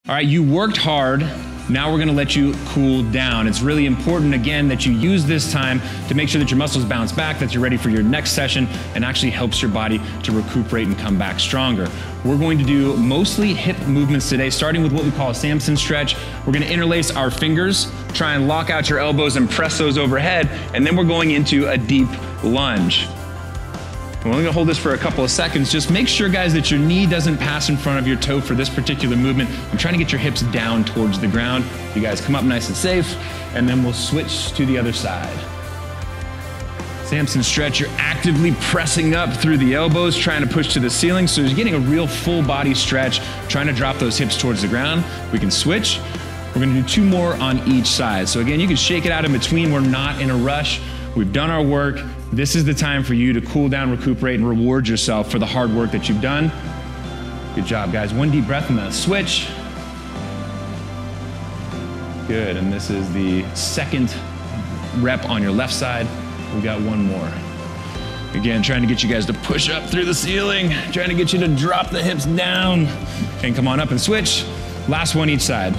All right, you worked hard. Now we're gonna let you cool down. It's really important, again, that you use this time to make sure that your muscles bounce back, that you're ready for your next session, and actually helps your body to recuperate and come back stronger. We're going to do mostly hip movements today, starting with what we call a Samson stretch. We're gonna interlace our fingers, try and lock out your elbows and press those overhead, and then we're going into a deep lunge. We're only gonna hold this for a couple of seconds. Just make sure, guys, that your knee doesn't pass in front of your toe for this particular movement. I'm trying to get your hips down towards the ground. You guys come up nice and safe, and then we'll switch to the other side. Samson stretch, you're actively pressing up through the elbows, trying to push to the ceiling, so you're getting a real full body stretch, trying to drop those hips towards the ground. We can switch. We're gonna do 2 more on each side. So again, you can shake it out in between. We're not in a rush. We've done our work. This is the time for you to cool down, recuperate, and reward yourself for the hard work that you've done. Good job, guys. 1 deep breath and then a switch. Good, and this is the 2nd rep on your left side. We got 1 more. Again, trying to get you guys to push up through the ceiling, trying to get you to drop the hips down. And come on up and switch. Last one each side.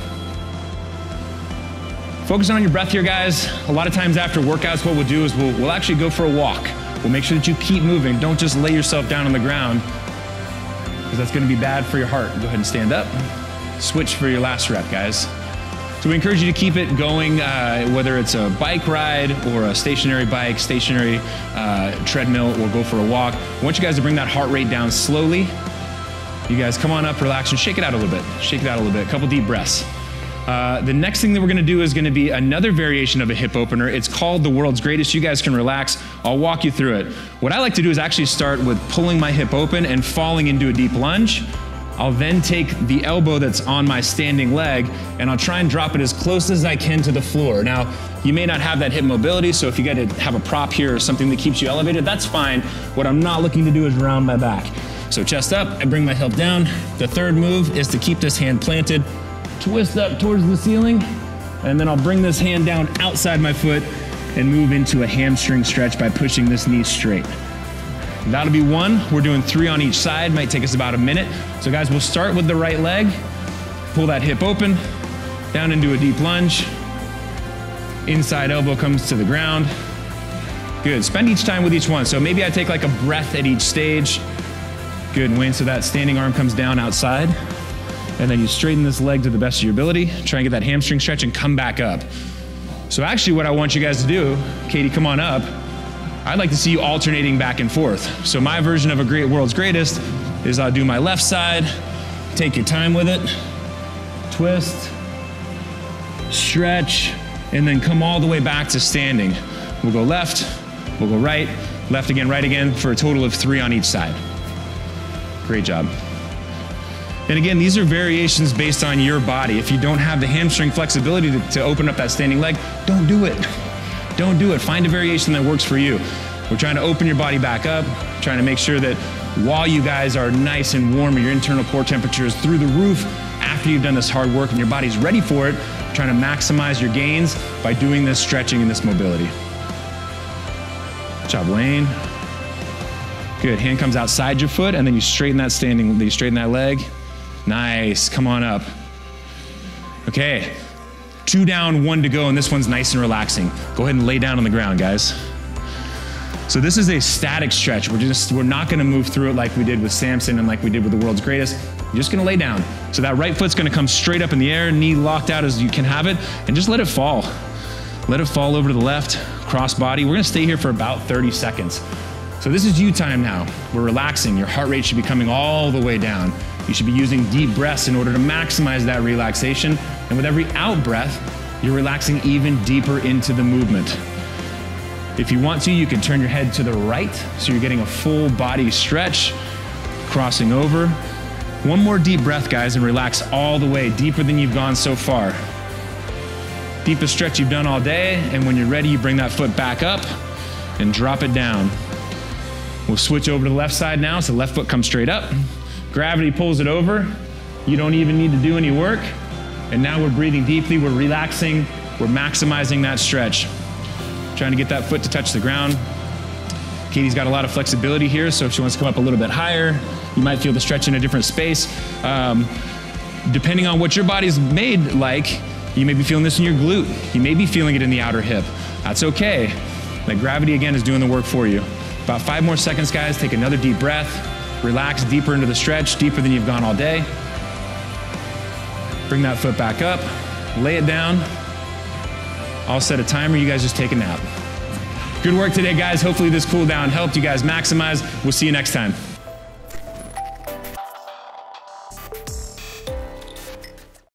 Focus on your breath here, guys. A lot of times after workouts, what we'll do is we'll actually go for a walk. We'll make sure that you keep moving. Don't just lay yourself down on the ground, because that's gonna be bad for your heart. Go ahead and stand up. Switch for your last rep, guys. So we encourage you to keep it going, whether it's a bike ride or a stationary bike, stationary treadmill, or go for a walk. I want you guys to bring that heart rate down slowly. You guys come on up, relax, and shake it out a little bit. Shake it out a little bit, a couple deep breaths. The next thing that we're gonna do is gonna be another variation of a hip opener. It's called the world's greatest. You guys can relax. I'll walk you through it. What I like to do is actually start with pulling my hip open and falling into a deep lunge. I'll then take the elbow that's on my standing leg and I'll try and drop it as close as I can to the floor. Now, you may not have that hip mobility, so if you gotta have a prop here or something that keeps you elevated, that's fine. What I'm not looking to do is round my back. So chest up, I bring my hip down. The 3rd move is to keep this hand planted, twist up towards the ceiling, and then I'll bring this hand down outside my foot and move into a hamstring stretch by pushing this knee straight. That'll be 1. We're doing 3 on each side, might take us about a minute. So guys, we'll start with the right leg, pull that hip open, down into a deep lunge, inside elbow comes to the ground. Good, spend each time with each one. So maybe I take like a breath at each stage. Good, Wayne, so that standing arm comes down outside. And then you straighten this leg to the best of your ability, try and get that hamstring stretch and come back up. So actually what I want you guys to do, Katie, come on up. I'd like to see you alternating back and forth. So my version of a world's greatest is I'll do my left side, take your time with it, twist, stretch, and then come all the way back to standing. We'll go left, we'll go right again, right again, for a total of 3 on each side. Great job. And again, these are variations based on your body. If you don't have the hamstring flexibility to open up that standing leg, don't do it. Don't do it. Find a variation that works for you. We're trying to open your body back up, trying to make sure that while you guys are nice and warm and your internal core temperature is through the roof, after you've done this hard work and your body's ready for it, trying to maximize your gains by doing this stretching and this mobility. Good job, Wayne. Good, hand comes outside your foot and then you straighten that leg. Nice, come on up. Okay, 2 down, 1 to go, and this one's nice and relaxing. Go ahead and lay down on the ground, guys. So this is a static stretch. We're not gonna move through it like we did with Samson and like we did with the world's greatest. You're just gonna lay down. So that right foot's gonna come straight up in the air, knee locked out as you can have it, and just let it fall. Let it fall over to the left, cross body. We're gonna stay here for about 30 seconds. So this is you time now. We're relaxing. Your heart rate should be coming all the way down. You should be using deep breaths in order to maximize that relaxation. And with every out breath, you're relaxing even deeper into the movement. If you want to, you can turn your head to the right, so you're getting a full body stretch, crossing over. 1 more deep breath, guys, and relax all the way, deeper than you've gone so far. Deepest stretch you've done all day, and when you're ready, you bring that foot back up and drop it down. We'll switch over to the left side now, so the left foot comes straight up. Gravity pulls it over. You don't even need to do any work. And now we're breathing deeply, we're relaxing, we're maximizing that stretch. Trying to get that foot to touch the ground. Katie's got a lot of flexibility here, so if she wants to come up a little bit higher, you might feel the stretch in a different space. depending on what your body's made like, you may be feeling this in your glute. You may be feeling it in the outer hip. That's okay. That gravity, again, is doing the work for you. About 5 more seconds, guys. Take another deep breath. Relax deeper into the stretch, deeper than you've gone all day. Bring that foot back up. Lay it down. I'll set a timer. You guys just take a nap. Good work today, guys. Hopefully this cool down helped you guys maximize. We'll see you next time.